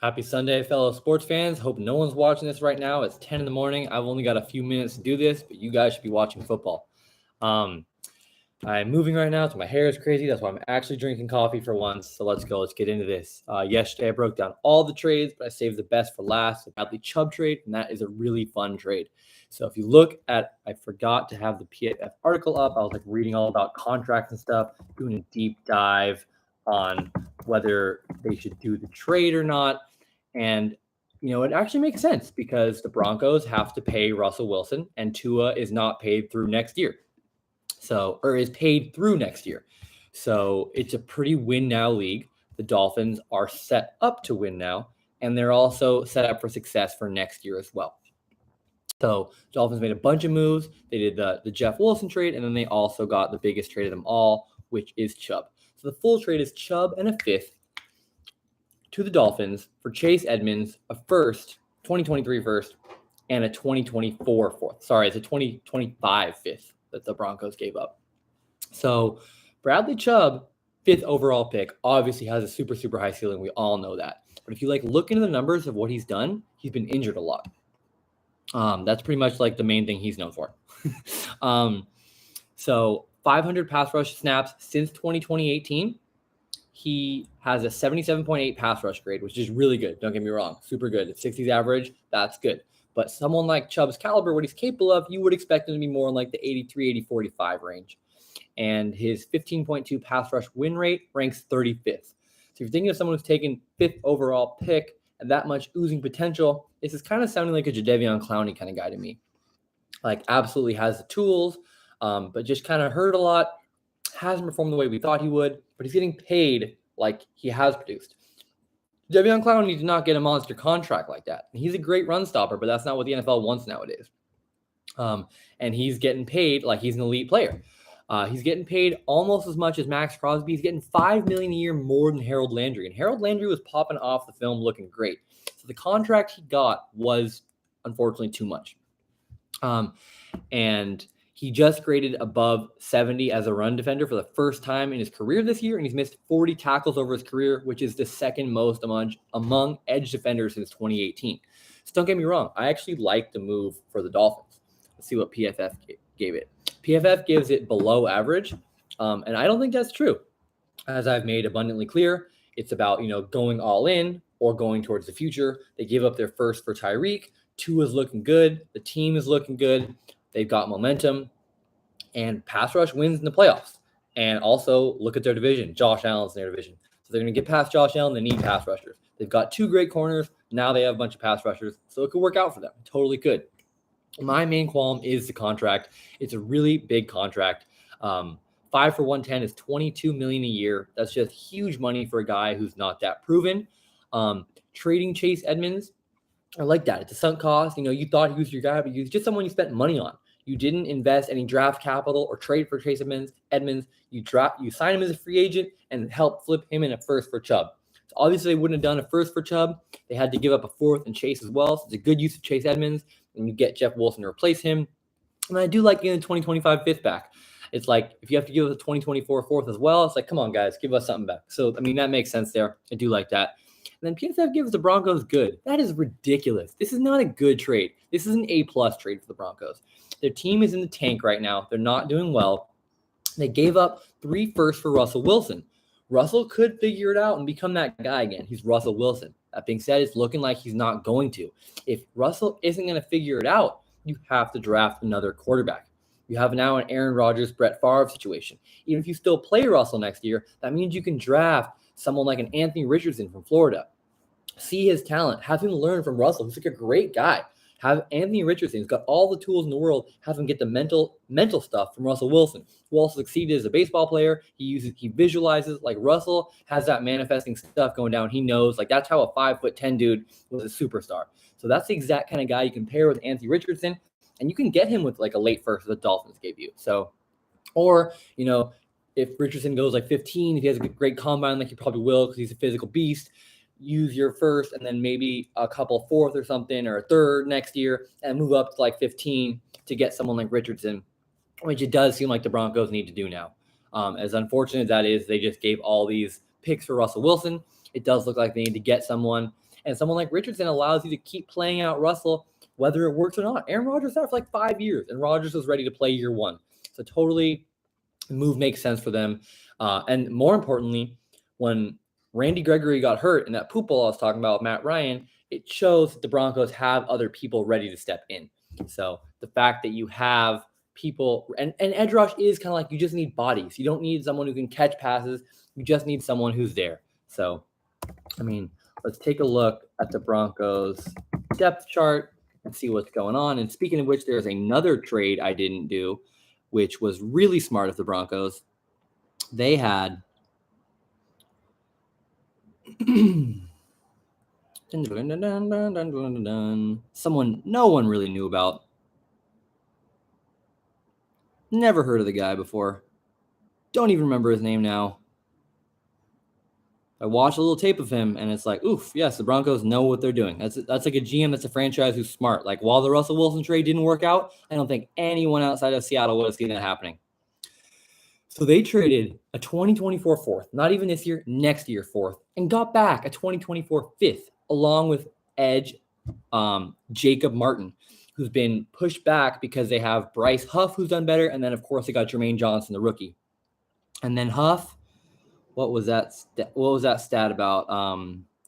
Happy Sunday, fellow sports fans. Hope no one's watching this right now. It's 10 in the morning. I've only got a few minutes to do this, but you guys should be watching football. Um, I'm moving right now, so my hair is crazy. That's why I'm actually drinking coffee for once. So let's go. Let's get into this. Yesterday, I broke down all the trades, but I saved the best for last. The Bradley Chubb trade, and that is a really fun trade. So if you look at, I forgot to have the PFF article up. I was like reading all about contracts and stuff, doing a deep dive on whether they should do the trade or not. And it actually makes sense because the Broncos have to pay Russell Wilson, and Tua is not paid through next year. Or is paid through next year. So it's a pretty win now league. The Dolphins are set up to win now, and they're also set up for success for next year as well. So Dolphins made a bunch of moves. They did the Jeff Wilson trade, and then they also got the biggest trade of them all, which is Chubb. So the full trade is Chubb and a fifth to the Dolphins for Chase Edmonds, a 2023 first, and a 2024 fourth. Sorry, it's a 2025 fifth that the Broncos gave up. So Bradley Chubb, fifth overall pick, obviously has a super, super high ceiling. We all know that. But if you look into the numbers of what he's done, he's been injured a lot. That's pretty much the main thing he's known for. So 500 pass rush snaps since 2018. He has a 77.8 pass rush grade, which is really good. Don't get me wrong. Super good. At 60s average, that's good. But someone like Chubb's caliber, what he's capable of, you would expect him to be more in the 83, 80, 45 range. And his 15.2 pass rush win rate ranks 35th. So if you're thinking of someone who's taken fifth overall pick and that much oozing potential, this is kind of sounding like a Jadeveon Clowney kind of guy to me. Absolutely has the tools, but just kind of hurt a lot. Hasn't performed the way we thought he would, but he's getting paid like he has produced. Jadeveon Clowney did not get a monster contract like that. He's a great run stopper, but that's not what the NFL wants nowadays. And he's getting paid like he's an elite player. He's getting paid almost as much as Max Crosby. He's getting $5 million a year more than Harold Landry, and Harold Landry was popping off the film looking great. So the contract he got was unfortunately too much. And he just graded above 70 as a run defender for the first time in his career this year, and he's missed 40 tackles over his career, which is the second most among edge defenders since 2018. So don't get me wrong, I actually like the move for the Dolphins. Let's see what PFF gave it. PFF gives it below average, and I don't think that's true. As I've made abundantly clear, it's about going all in or going towards the future. They gave up their first for Tyreek. Tua is looking good. The team is looking good. They've got momentum, and pass rush wins in the playoffs. And also look at their division. Josh Allen's in their division. So they're going to get past Josh Allen. They need pass rushers. They've got two great corners. Now they have a bunch of pass rushers. So it could work out for them. Totally could. My main qualm is the contract. It's a really big contract. 5 for 110 is $22 million a year. That's just huge money for a guy who's not that proven. Trading Chase Edmonds, I like that. It's a sunk cost. You thought he was your guy, but he was just someone you spent money on. You didn't invest any draft capital or trade for Chase Edmonds. You sign him as a free agent and help flip him in a first for Chubb. So obviously they wouldn't have done a first for Chubb. They had to give up a fourth and Chase as well. So it's a good use of Chase Edmonds, and you get Jeff Wilson to replace him. And I do like getting the 2025 fifth back. It's if you have to give us a 2024 fourth as well, it's come on, guys, give us something back. So, that makes sense there. I do like that. And then PFF gives the Broncos good. That is ridiculous. This is not a good trade. This is an A-plus trade for the Broncos. Their team is in the tank right now. They're not doing well. They gave up 3 firsts for Russell Wilson. Russell could figure it out and become that guy again. He's Russell Wilson. That being said, it's looking like he's not going to. If Russell isn't going to figure it out, you have to draft another quarterback. You have now an Aaron Rodgers, Brett Favre situation. Even if you still play Russell next year, that means you can draft someone like an Anthony Richardson from Florida. See his talent. Have him learn from Russell. He's a great guy. Have Anthony Richardson. He's got all the tools in the world. Have him get the mental stuff from Russell Wilson, who also succeeded as a baseball player. He visualizes like Russell has that manifesting stuff going down. He knows that's how a 5'10" dude was a superstar. So that's the exact kind of guy you can pair with Anthony Richardson, and you can get him with a late first that the Dolphins gave you. So, or if Richardson goes 15, if he has a great combine, he probably will because he's a physical beast, use your first and then maybe a couple fourth or something or a third next year and move up to 15 to get someone like Richardson, which it does seem like the Broncos need to do now. As unfortunate as that is, they just gave all these picks for Russell Wilson. It does look like they need to get someone. And someone like Richardson allows you to keep playing out Russell, whether it works or not. Aaron Rodgers out for like 5 years, and Rodgers was ready to play year one. So totally, the move makes sense for them. And more importantly, when Randy Gregory got hurt in that poop bowl I was talking about with Matt Ryan, it shows that the Broncos have other people ready to step in. So the fact that you have people, and edge rush is kind of like, you just need bodies. You don't need someone who can catch passes. You just need someone who's there. So, I mean, let's take a look at the Broncos depth chart and see what's going on. And speaking of which, there's another trade I didn't do, which was really smart of the Broncos. They had someone no one really knew about. Never heard of the guy before. Don't even remember his name now. I watched a little tape of him, and it's like, oof, yes, the Broncos know what they're doing. That's like a GM that's a franchise who's smart. Like, while the Russell Wilson trade didn't work out, I don't think anyone outside of Seattle would have seen that happening. So they traded a 2024 fourth, not even this year, next year fourth, and got back a 2024 fifth, along with edge Jacob Martin, who's been pushed back because they have Bryce Huff, who's done better, and then, of course, they got Jermaine Johnson, the rookie. And then Huff, what was that stat about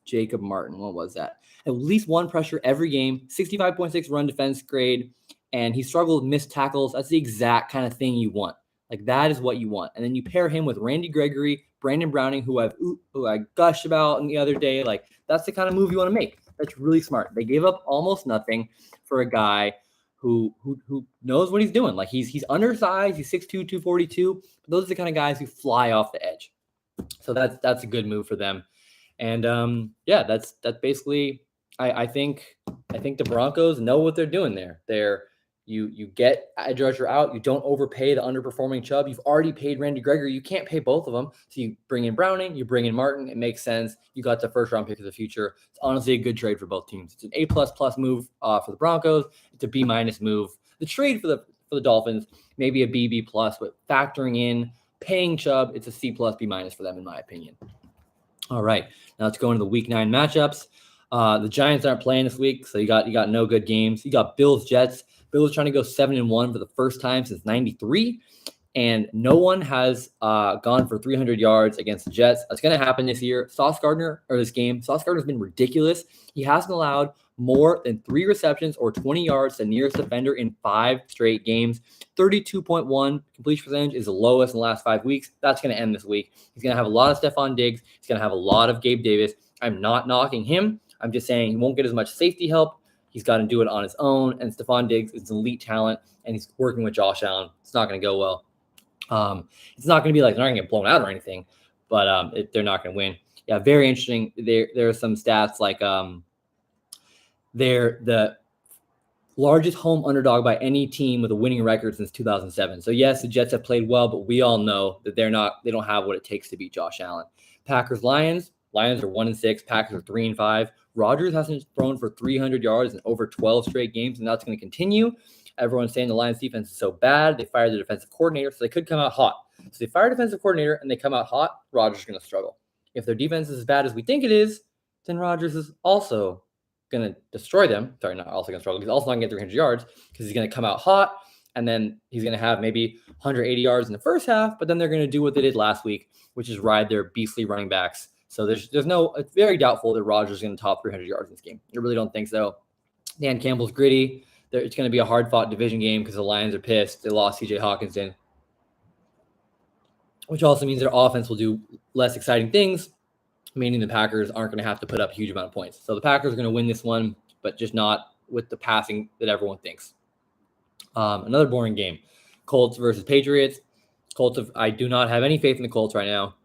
Jacob Martin? What was that? At least one pressure every game, 65.6 run defense grade, and he struggled with missed tackles. That's the exact kind of thing you want. Like, that is what you want. And then you pair him with Randy Gregory, Brandon Browning, who I gushed about the other day. Like, that's the kind of move you want to make. That's really smart. They gave up almost nothing for a guy who knows what he's doing. Like, he's undersized. He's 6'2", 242. But those are the kind of guys who fly off the edge. So that's a good move for them. And that's basically, I think the Broncos know what they're doing there. You get edge rusher out. You don't overpay the underperforming Chubb. You've already paid Randy Gregory. You can't pay both of them. So you bring in Browning, you bring in Martin. It makes sense. You got the first round pick of the future. It's honestly a good trade for both teams. It's an A++ move for the Broncos. It's a B- move. The trade for the Dolphins, maybe a B+, but factoring in paying Chubb, it's a C+, B- for them, in my opinion. All right, now let's go into the Week 9 matchups. The Giants aren't playing this week, so you got no good games. You got Bills, Jets. Bills trying to go 7-1 for the first time since '93, and no one has gone for 300 yards against the Jets. That's going to happen this year. Sauce Gardner's been ridiculous. He hasn't allowed more than 3 receptions or 20 yards to nearest defender in 5 straight games. 32.1 completion percentage is the lowest in the last 5 weeks. That's going to end this week. He's going to have a lot of Stephon Diggs. He's going to have a lot of Gabe Davis. I'm not knocking him. I'm just saying he won't get as much safety help. He's got to do it on his own. And Stephon Diggs is an elite talent, and he's working with Josh Allen. It's not going to go well. It's not going to be like they're not going to get blown out or anything, but they're not going to win. Yeah, very interesting. There are some stats like they're the largest home underdog by any team with a winning record since 2007. So yes, the Jets have played well, but we all know that they don't have what it takes to beat Josh Allen. Packers, Lions are 1-6. Packers are 3-5. Rodgers hasn't thrown for 300 yards in over 12 straight games, and that's going to continue. Everyone's saying the Lions defense is so bad. They fired the defensive coordinator, so they could come out hot. So they fire defensive coordinator and they come out hot, Rodgers is going to struggle. If their defense is as bad as we think it is, then Rodgers is also going to destroy them. Sorry, not also going to struggle. He's also not going to get 300 yards because he's going to come out hot, and then he's going to have maybe 180 yards in the first half, but then they're going to do what they did last week, which is ride their beastly running backs. So it's very doubtful that Rodgers is going to top 300 yards in this game. I really don't think so. Dan Campbell's gritty. It's going to be a hard-fought division game because the Lions are pissed. They lost C.J. Hawkinson, which also means their offense will do less exciting things, meaning the Packers aren't going to have to put up a huge amount of points. So the Packers are going to win this one, but just not with the passing that everyone thinks. Another boring game, Colts versus Patriots. I do not have any faith in the Colts right now.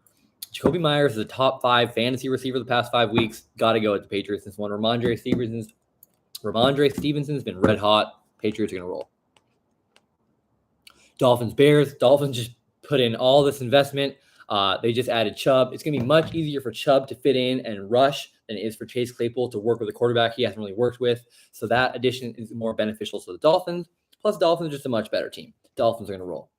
Jacoby Myers is a top 5 fantasy receiver the past 5 weeks. Got to go with the Patriots this one. Ramondre Stevenson's been red hot. Patriots are going to roll. Dolphins, Bears. Dolphins just put in all this investment. They just added Chubb. It's going to be much easier for Chubb to fit in and rush than it is for Chase Claypool to work with a quarterback he hasn't really worked with. So that addition is more beneficial to the Dolphins. Plus, Dolphins are just a much better team. Dolphins are going to roll.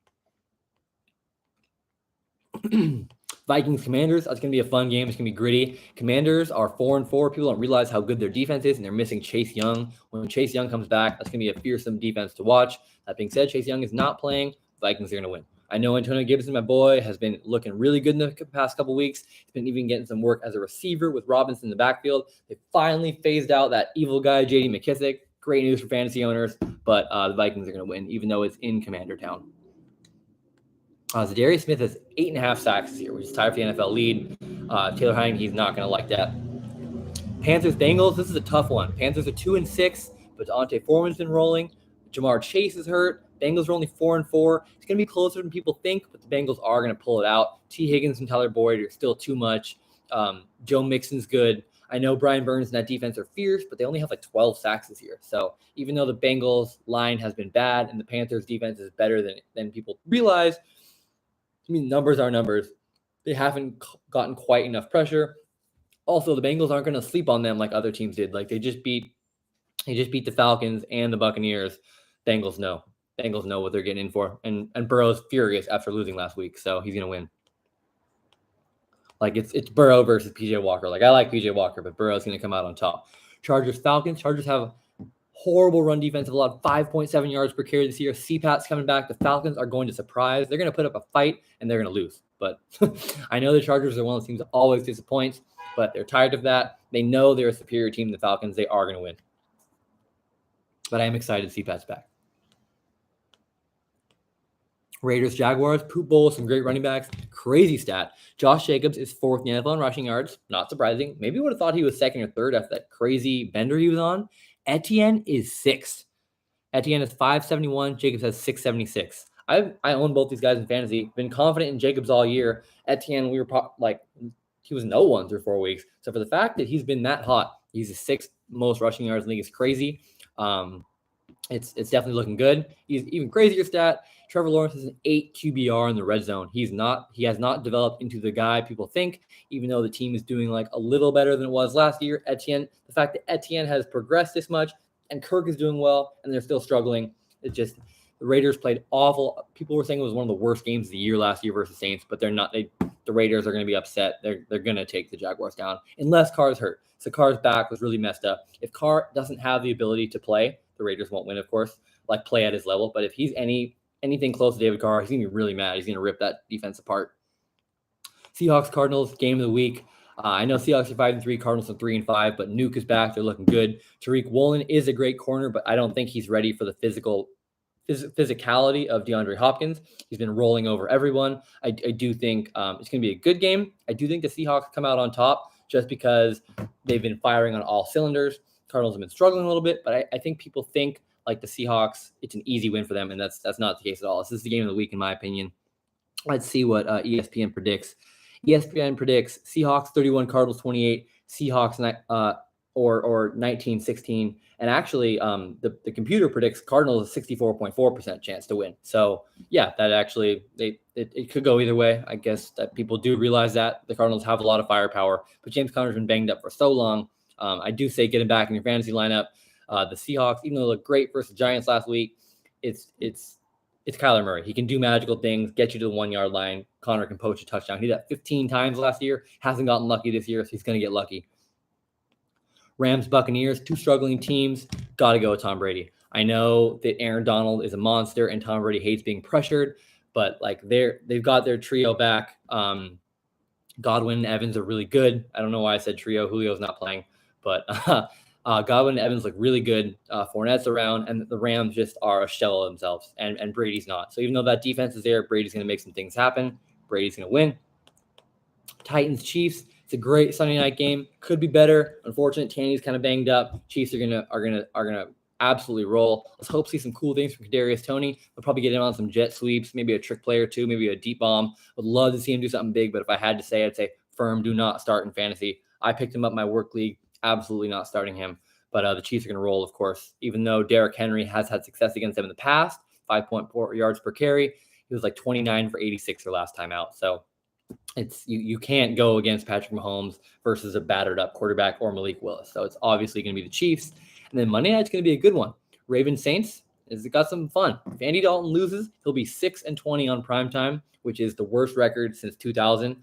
Vikings Commanders, that's going to be a fun game. It's going to be gritty. Commanders are 4-4. People don't realize how good their defense is, and they're missing Chase Young. When Chase Young comes back, that's going to be a fearsome defense to watch. That being said, Chase Young is not playing. Vikings are going to win. I know Antonio Gibson, my boy, has been looking really good in the past couple weeks. He's been even getting some work as a receiver with Robinson in the backfield. They finally phased out that evil guy, J.D. McKissic. Great news for fantasy owners, but the Vikings are going to win, even though it's in Commander Town. Zadarius Smith has 8.5 sacks this year, which is tied for the NFL lead. Taylor Heinicke, he's not going to like that. Panthers Bengals, this is a tough one. Panthers are 2-6, but Deontay Foreman's been rolling. Jamar Chase is hurt. Bengals are only 4-4. It's going to be closer than people think, but the Bengals are going to pull it out. T. Higgins and Tyler Boyd are still too much. Joe Mixon's good. I know Brian Burns and that defense are fierce, but they only have like 12 sacks this year. So even though the Bengals line has been bad and the Panthers defense is better than people realize, I mean, numbers are numbers. They haven't gotten quite enough pressure. Also, the Bengals aren't going to sleep on them like other teams did. Like they just beat the Falcons and the Buccaneers. Bengals know what they're getting in for. And Burrow's furious after losing last week, so he's going to win. Like it's Burrow versus PJ Walker. Like I like PJ Walker, but Burrow's going to come out on top. Chargers Falcons. Chargers have horrible run defense, have allowed 5.7 yards per carry this year. CPAT's coming back. The Falcons are going to surprise. They're going to put up a fight, and they're going to lose. But I know the Chargers are one of those teams that always disappoints, but they're tired of that. They know they're a superior team than the Falcons. They are going to win. But I am excited CPAT's back. Raiders, Jaguars, Poop Bowl, some great running backs. Crazy stat. Josh Jacobs is 4th in the NFL in rushing yards. Not surprising. Maybe would have thought he was 2nd or 3rd after that crazy bender he was on. Etienne is 6th. Etienne is 571. Jacobs has 676. I own both these guys in fantasy. Been confident in Jacobs all year. Etienne, we were he was no one through 4 weeks. So for the fact that he's been that hot, he's the 6th most rushing yards in the league is crazy. It's definitely looking good. He's even crazier stat. Trevor Lawrence is an 8 QBR in the red zone. He has not developed into the guy people think, even though the team is doing like a little better than it was last year. The fact that Etienne has progressed this much and Kirk is doing well and they're still struggling. It's just the Raiders played awful. People were saying it was one of the worst games of the year last year versus Saints, but they're not. The Raiders are going to be upset. They're going to take the Jaguars down unless Carr's hurt. So Carr's back was really messed up. If Carr doesn't have the ability to play, the Raiders won't win, of course, like play at his level. But if he's anything close to David Carr, he's going to be really mad. He's going to rip that defense apart. Seahawks, Cardinals, game of the week. I know Seahawks are 5-3, Cardinals are 3-5, but Nuke is back. They're looking good. Tariq Woolen is a great corner, but I don't think he's ready for the physicality of DeAndre Hopkins. He's been rolling over everyone. I do think it's going to be a good game. I do think the Seahawks come out on top just because they've been firing on all cylinders. Cardinals have been struggling a little bit, but I think people think like the Seahawks, it's an easy win for them, and that's not the case at all. This is the game of the week, in my opinion. Let's see what ESPN predicts. ESPN predicts Seahawks 31, Cardinals 28, Seahawks or 19-16. And actually, the computer predicts Cardinals a 64.4% chance to win. So yeah, that actually it could go either way. I guess that people do realize that the Cardinals have a lot of firepower, but James Conner's been banged up for so long. I do say get him back in your fantasy lineup. The Seahawks, even though they looked great versus the Giants last week, it's Kyler Murray. He can do magical things, get you to the 1 yard line. Connor can poach a touchdown. He did that 15 times last year. Hasn't gotten lucky this year, so he's going to get lucky. Rams, Buccaneers, two struggling teams. Got to go with Tom Brady. I know that Aaron Donald is a monster and Tom Brady hates being pressured, but like they've got their trio back. Godwin and Evans are really good. I don't know why I said trio. Julio's not playing, but Godwin and Evans look really good. Fournette's around, and the Rams just are a shell of themselves, and Brady's not. So even though that defense is there, Brady's going to make some things happen. Brady's going to win. Titans, Chiefs. It's a great Sunday night game. Could be better. Unfortunately, Tanny's kind of banged up. Chiefs are gonna absolutely roll. Let's hope to see some cool things from Kadarius Toney. We'll probably get him on some jet sweeps, maybe a trick play or two, maybe a deep bomb. Would love to see him do something big, but if I had to say, I'd say firm do not start in fantasy. I picked him up in my work league. Absolutely not starting him. But the Chiefs are going to roll, of course, even though Derrick Henry has had success against them in the past, 5.4 yards per carry. He was like 29 for 86 their last time out. So it's you can't go against Patrick Mahomes versus a battered up quarterback or Malik Willis. So it's obviously going to be the Chiefs. And then Monday night's going to be a good one. Ravens Saints has got some fun. If Andy Dalton loses, he'll be 6-20 on primetime, which is the worst record since 2000.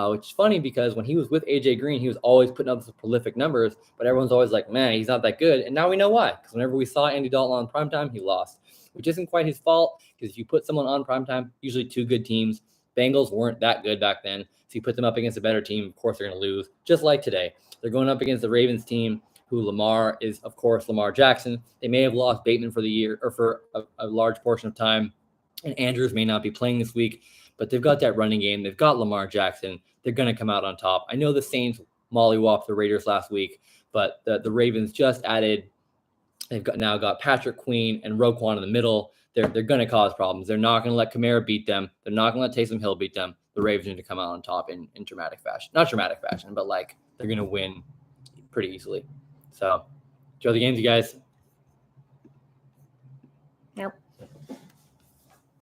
which is funny because when he was with AJ Green, he was always putting up some prolific numbers, but everyone's always like, man, he's not that good. And now we know why, because whenever we saw Andy Dalton on primetime, he lost, which isn't quite his fault, because if you put someone on primetime, usually two good teams. Bengals weren't that good back then, so you put them up against a better team, of course they're going to lose, just like today. They're going up against the Ravens team, who Lamar is, of course, Lamar Jackson. They may have lost Bateman for the year or for a large portion of time, and Andrews may not be playing this week, but they've got that running game. They've got Lamar Jackson. They're going to come out on top. I know the Saints mollywopped the Raiders last week, but the Ravens just added, they've now got Patrick Queen and Roquan in the middle. They're going to cause problems. They're not going to let Kamara beat them. They're not going to let Taysom Hill beat them. The Ravens need to come out on top in dramatic fashion. Not dramatic fashion, but like they're going to win pretty easily. So enjoy the games, you guys.